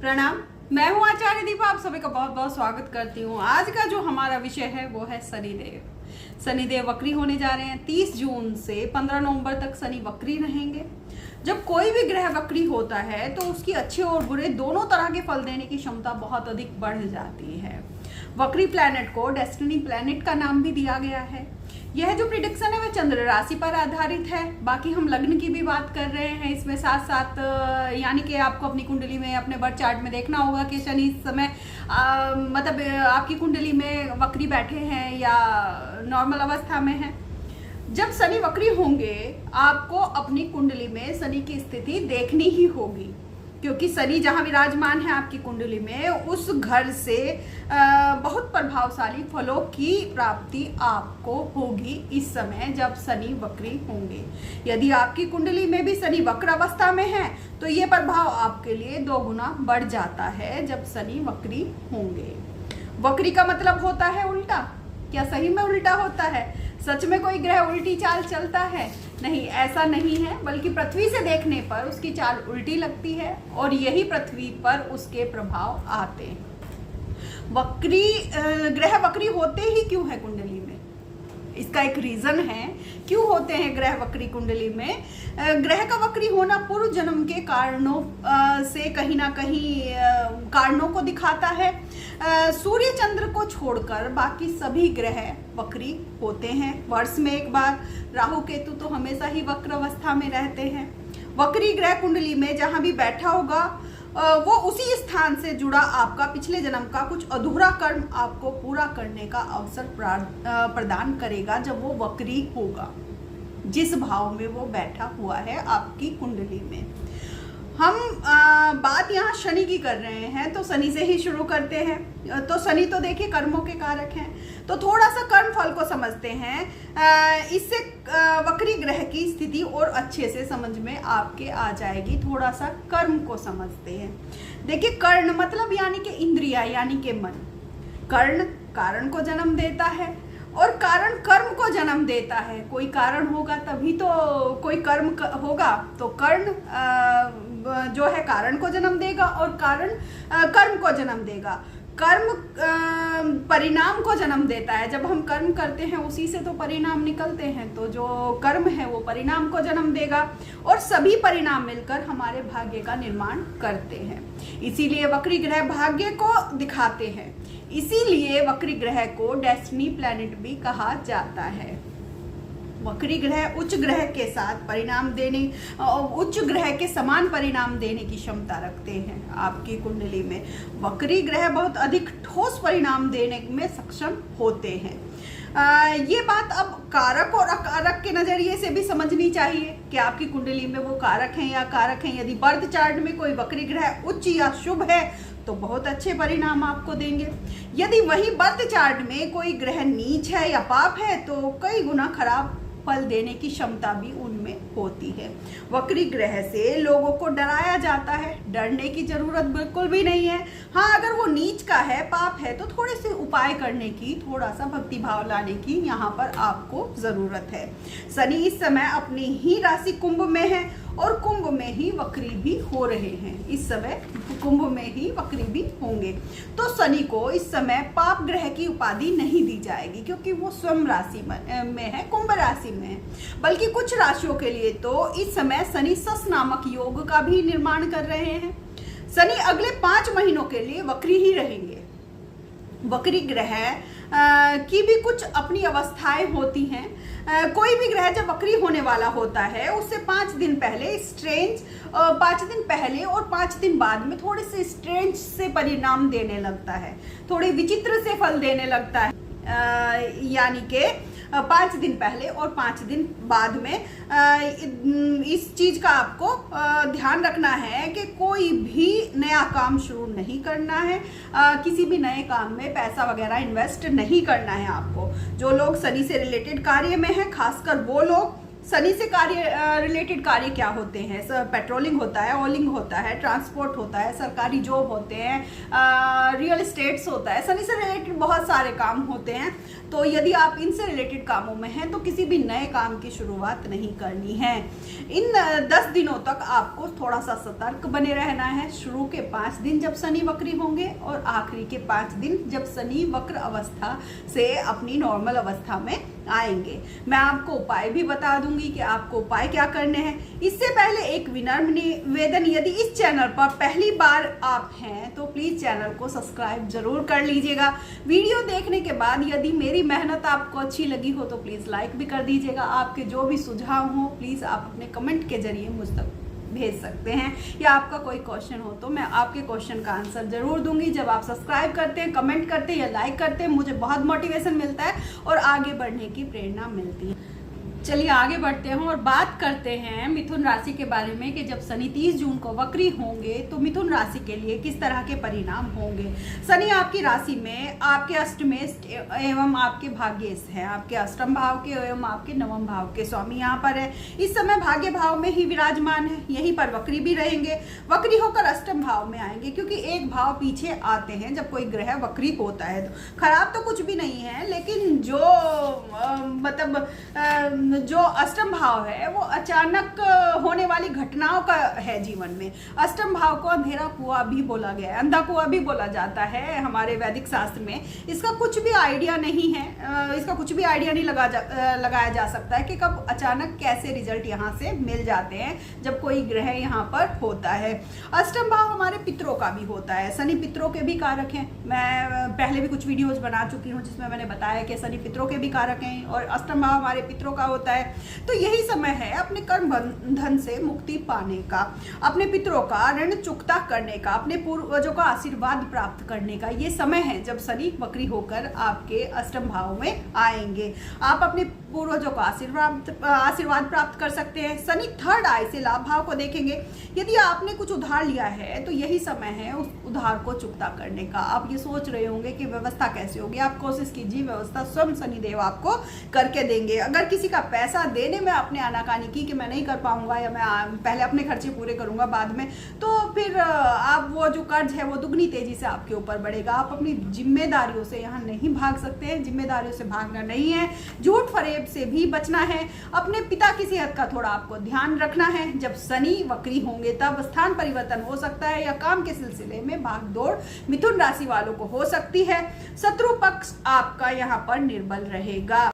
प्रणाम। मैं हूँ आचार्य दीपा, आप सभी का बहुत बहुत स्वागत करती हूँ। आज का जो हमारा विषय है वो है शनिदेव। शनिदेव वक्री होने जा रहे हैं। 30 जून से 15 नवंबर तक शनि वक्री रहेंगे। जब कोई भी ग्रह वक्री होता है तो उसकी अच्छे और बुरे दोनों तरह के फल देने की क्षमता बहुत अधिक बढ़ जाती है। वक्री प्लैनेट को डेस्टिनी प्लैनेट का नाम भी दिया गया है। यह जो प्रिडिक्शन है वह चंद्र राशि पर आधारित है। बाकी हम लग्न की भी बात कर रहे हैं इसमें साथ साथ, यानी कि आपको अपनी कुंडली में अपने बर्थ चार्ट में देखना होगा कि शनि इस समय मतलब आपकी कुंडली में वक्री बैठे हैं या नॉर्मल अवस्था में है। जब शनि वक्री होंगे आपको अपनी कुंडली में शनि की स्थिति देखनी ही होगी, क्योंकि शनि जहां विराजमान है आपकी कुंडली में उस घर से बहुत प्रभावशाली फलों की प्राप्ति आपको होगी इस समय जब शनि वक्री होंगे। यदि आपकी कुंडली में भी शनि वक्र अवस्था में है तो ये प्रभाव आपके लिए 2 गुना बढ़ जाता है जब शनि वक्री होंगे। वक्री का मतलब होता है उल्टा। क्या सही में उल्टा होता है? सच में कोई ग्रह उल्टी चाल चलता है? नहीं, ऐसा नहीं है, बल्कि पृथ्वी से देखने पर उसकी चाल उल्टी लगती है और यही पृथ्वी पर उसके प्रभाव आते हैं। वक्री ग्रह वक्री होते ही क्यों है कुंडली में? इसका एक रीजन है क्यों होते हैं ग्रह वक्री कुंडली में। ग्रह का वक्री होना पूर्व जन्म के कारणों से कहीं ना कहीं कारणों को दिखाता है। सूर्य चंद्र को छोड़कर बाकी सभी ग्रह वक्री होते हैं वर्ष में एक बार। राहु केतु तो हमेशा ही वक्र अवस्था में रहते हैं। वक्री ग्रह कुंडली में जहां भी बैठा होगा वो उसी स्थान से जुड़ा आपका पिछले जन्म का कुछ अधूरा कर्म आपको पूरा करने का अवसर प्रदान करेगा जब वो वक्री होगा, जिस भाव में वो बैठा हुआ है आपकी कुंडली में। हम बात यहाँ शनि की कर रहे हैं तो शनि से ही शुरू करते हैं। तो शनि तो देखिए कर्मों के कारक हैं, तो थोड़ा सा कर्म फल को समझते हैं। इससे वक्री ग्रह की स्थिति और अच्छे से समझ में आपके आ जाएगी। थोड़ा सा कर्म को समझते हैं। देखिए, कर्ण मतलब यानी कि इंद्रिया, यानी कि मन। कर्ण कारण को जन्म देता है और कारण कर्म को जन्म देता है। कोई कारण होगा तभी तो कोई कर्म होगा। तो कर्ण जो है कारण को जन्म देगा और कारण कर्म को जन्म देगा। कर्म परिणाम को जन्म देता है। जब हम कर्म करते हैं उसी से तो परिणाम निकलते हैं, तो जो कर्म है वो परिणाम को जन्म देगा और सभी परिणाम मिलकर हमारे भाग्य का निर्माण करते हैं। इसीलिए वक्री ग्रह भाग्य को दिखाते हैं। इसीलिए वक्री ग्रह को डेस्टिनी प्लैनेट भी कहा जाता है। वक्री ग्रह उच्च ग्रह के साथ परिणाम देने, उच्च ग्रह के समान परिणाम देने की क्षमता रखते हैं। आपकी कुंडली में वक्री ग्रह बहुत अधिक ठोस परिणाम देने में सक्षम होते हैं। ये बात अब कारक और अकारक के नजरिए से भी समझनी चाहिए कि आपकी कुंडली में वो कारक हैं या कारक हैं। यदि बर्थ चार्ट में कोई वक्री ग्रह उच्च या शुभ है तो बहुत अच्छे परिणाम आपको देंगे। यदि वही बर्थ चार्ट में कोई ग्रह नीच है या पाप है तो कई गुना खराब फल देने की क्षमता भी उनमें होती है। वक्री ग्रह से लोगों को डराया जाता है, डरने की जरूरत बिल्कुल भी नहीं है। हाँ, अगर वो नीच का है, पाप है, तो थोड़े से उपाय करने की, थोड़ा सा भक्ति भाव लाने की यहाँ पर आपको जरूरत है। शनि इस समय अपनी ही राशि कुंभ में है और कुंभ में ही वक्री भी हो रहे हैं। इस समय कुंभ में ही वक्री भी होंगे। तो शनि को इस समय पाप ग्रह की उपाधि नहीं दी जाएगी, क्योंकि वो स्वयं राशि में है, कुंभ राशि में है। बल्कि कुछ राशियों के लिए तो इस समय शनि सस नामक योग का भी निर्माण कर रहे हैं। शनि अगले 5 महीनों के लिए वक्री ही रहेंगे। वक्री ग्रह की भी कुछ अपनी अवस्थाएं होती हैं। कोई भी ग्रह जब वक्री होने वाला होता है उससे 5 दिन पहले स्ट्रेंज, 5 दिन पहले और 5 दिन बाद में थोड़े से स्ट्रेंज से परिणाम देने लगता है, थोड़े विचित्र से फल देने लगता है। यानी कि 5 दिन पहले और 5 दिन बाद में इस चीज का आपको ध्यान रखना है कि कोई भी नया काम शुरू नहीं करना है। किसी भी नए काम में पैसा वगैरह इन्वेस्ट नहीं करना है आपको। जो लोग शनि से रिलेटेड कार्य में हैं, खासकर वो लोग शनि से कार्य रिलेटेड कार्य क्या होते हैं? पेट्रोलिंग होता है, ऑयलिंग होता है, ट्रांसपोर्ट होता है, सरकारी जॉब होते हैं, रियल एस्टेट्स होता है। शनि से रिलेटेड बहुत सारे काम होते हैं। तो यदि आप इनसे रिलेटेड कामों में हैं तो किसी भी नए काम की शुरुआत नहीं करनी है। इन 10 दिनों तक आपको थोड़ा सा सतर्क बने रहना है। शुरू के 5 दिन जब शनि वक्री होंगे और आखिरी के 5 दिन जब शनि वक्र अवस्था से अपनी नॉर्मल अवस्था में आएंगे। मैं आपको उपाय भी बता दूंगी कि आपको उपाय क्या करने हैं। इससे पहले एक विनम्र निवेदन, यदि इस चैनल पर पहली बार आप हैं तो प्लीज चैनल को सब्सक्राइब जरूर कर लीजिएगा। वीडियो देखने के बाद यदि मेरी मेहनत आपको अच्छी लगी हो तो प्लीज लाइक भी कर दीजिएगा। आपके जो भी सुझाव हो प्लीज आप अपने कमेंट के जरिए मुझ तक भेज सकते हैं, या आपका कोई क्वेश्चन हो तो मैं आपके क्वेश्चन का आंसर जरूर दूंगी। जब आप सब्सक्राइब करते हैं, कमेंट करते हैं या लाइक करते हैं, मुझे बहुत मोटिवेशन मिलता है और आगे बढ़ने की प्रेरणा मिलती है। चलिए आगे बढ़ते हैं और बात करते हैं मिथुन राशि के बारे में कि जब शनि 30 जून को वक्री होंगे तो मिथुन राशि के लिए किस तरह के परिणाम होंगे। शनि आपकी राशि में आपके अष्टमेश एवं आपके भाग्येश है, आपके अष्टम भाव के एवं आपके नवम भाव के स्वामी यहाँ पर है। इस समय भाग्य भाव में ही विराजमान है, यहीं पर वक्री भी रहेंगे। वक्री होकर अष्टम भाव में आएंगे क्योंकि एक भाव पीछे आते हैं जब कोई ग्रह वक्री होता है। तो खराब तो कुछ भी नहीं है, लेकिन जो जो अष्टम भाव है वो अचानक होने वाली घटनाओं का है जीवन में। अष्टम भाव को अंधेरा कुआं भी बोला गया है, अंधा कुआं भी बोला जाता है हमारे वैदिक शास्त्र में। इसका कुछ भी आइडिया नहीं है, इसका कुछ भी आइडिया नहीं लगाया जा सकता है कि कब अचानक कैसे रिजल्ट यहाँ से मिल जाते हैं जब कोई ग्रह यहाँ पर होता है। अष्टम भाव हमारे पितरों का भी होता है, शनि पितरों के भी कारक हैं। मैं पहले भी कुछ वीडियोज बना चुकी हूँ जिसमें मैंने बताया कि शनि पितरों के भी कारक हैं और अष्टम भाव हमारे पितरों का होता है। तो यही समय है अपने कर्म बंधन से मुक्ति पाने का, अपने पितरों का ऋण चुकता करने का, अपने पूर्वजों का आशीर्वाद प्राप्त करने का। ये समय है जब शनि वक्री होकर आपके अष्टम भाव में आएंगे। आप अपने पूर्वजों का आशीर्वाद प्राप्त कर सकते हैं। शनि थर्ड आई से लाभ भाव को देखेंगे। यदि आपने कुछ उधार लिया है तो यही समय है उस उधार को चुकता करने का। आप ये सोच रहे होंगे कि व्यवस्था कैसे होगी, आप कोशिश कीजिए, व्यवस्था स्वयं शनिदेव आपको करके देंगे। अगर किसी का पैसा देने में आपने आनाकानी की कि मैं नहीं कर पाऊंगा या मैं पहले अपने खर्चे पूरे करूंगा बाद में, तो फिर आप वो जो कर्ज है वो दुगनी तेजी से आपके ऊपर बढ़ेगा। आप अपनी जिम्मेदारियों से यहाँ नहीं भाग सकते हैं, जिम्मेदारियों से भागना नहीं है, झूठ फरेब से भी बचना है। अपने पिता की सेहत का थोड़ा आपको ध्यान रखना है। जब शनि वक्री होंगे तब स्थान परिवर्तन हो सकता है या काम के सिलसिले में भाग दौड़ मिथुन राशि वालों को हो सकती है। शत्रु पक्ष आपका यहाँ पर निर्बल रहेगा।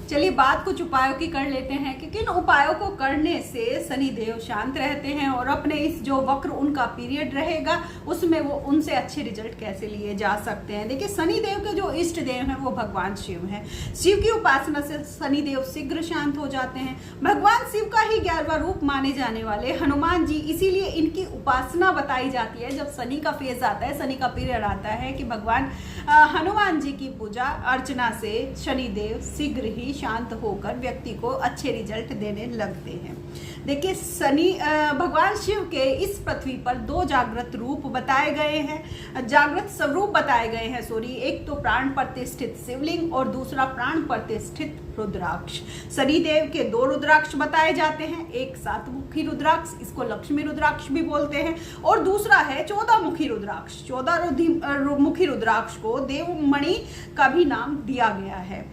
चलिए बात कुछ उपायों की कर लेते हैं कि किन उपायों को करने से शनि देव शांत रहते हैं और अपने इस जो वक्र उनका पीरियड रहेगा उसमें वो उनसे अच्छे रिजल्ट कैसे लिए जा सकते हैं। देखिए शनि देव के जो इष्ट देव हैं वो भगवान शिव हैं। शिव की उपासना से शनि देव शीघ्र शांत हो जाते हैं। भगवान शिव का ही 11वां रूप माने जाने वाले हनुमान जी, इसीलिए इनकी उपासना बताई जाती है। जब शनि का फेज आता है, शनि का पीरियड आता है कि भगवान हनुमान जी की पूजा अर्चना से शनि देव शीघ्र ही शांत होकर व्यक्ति को अच्छे रिजल्ट देने लगते हैं। देखिए शनि भगवान शिव के इस पृथ्वी पर 2 जागृत रूप बताए गए हैं, जागृत स्वरूप बताए गए हैं सॉरी। एक तो प्राण प्रतिष्ठित शिवलिंग और दूसरा प्राण प्रतिष्ठित रुद्राक्ष। शनिदेव के 2 रुद्राक्ष बताए जाते हैं, एक 7 मुखी रुद्राक्ष, इसको लक्ष्मी रुद्राक्ष भी बोलते हैं, और दूसरा है 14 मुखी रुद्राक्ष। 14 मुखी रुद्राक्ष को देवमणि का भी नाम दिया गया है।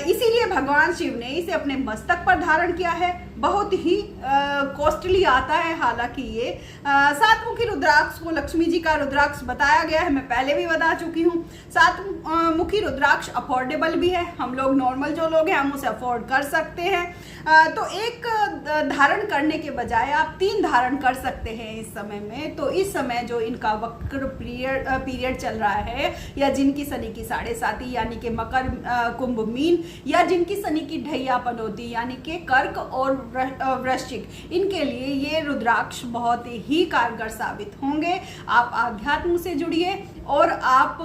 इसीलिए भगवान शिव ने इसे अपने मस्तक पर धारण किया है। बहुत ही कॉस्टली आता है, हालांकि ये 7 मुखी रुद्राक्ष को लक्ष्मी जी का रुद्राक्ष बताया गया है, मैं पहले भी बता चुकी हूँ। 7 मुखी रुद्राक्ष अफोर्डेबल भी है, हम लोग नॉर्मल जो लोग हैं हम उसे अफोर्ड कर सकते हैं। तो एक धारण करने के बजाय आप 3 धारण कर सकते हैं इस समय में। तो इस समय जो इनका वक्र पीरियड चल रहा है, या जिनकी शनि की 7.5 यानी कि मकर कुंभ मीन, या जिनकी शनि की ढैया पनौती यानी कि कर्क और वृश्चिक, इनके लिए ये रुद्राक्ष बहुत ही कारगर साबित होंगे। आप आध्यात्म से जुड़िए और आप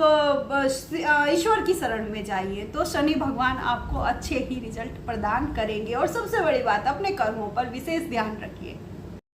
ईश्वर की शरण में जाइए तो शनि भगवान आपको अच्छे ही रिजल्ट प्रदान करेंगे। और सबसे बड़ी बात, अपने कर्मों पर विशेष ध्यान रखिए।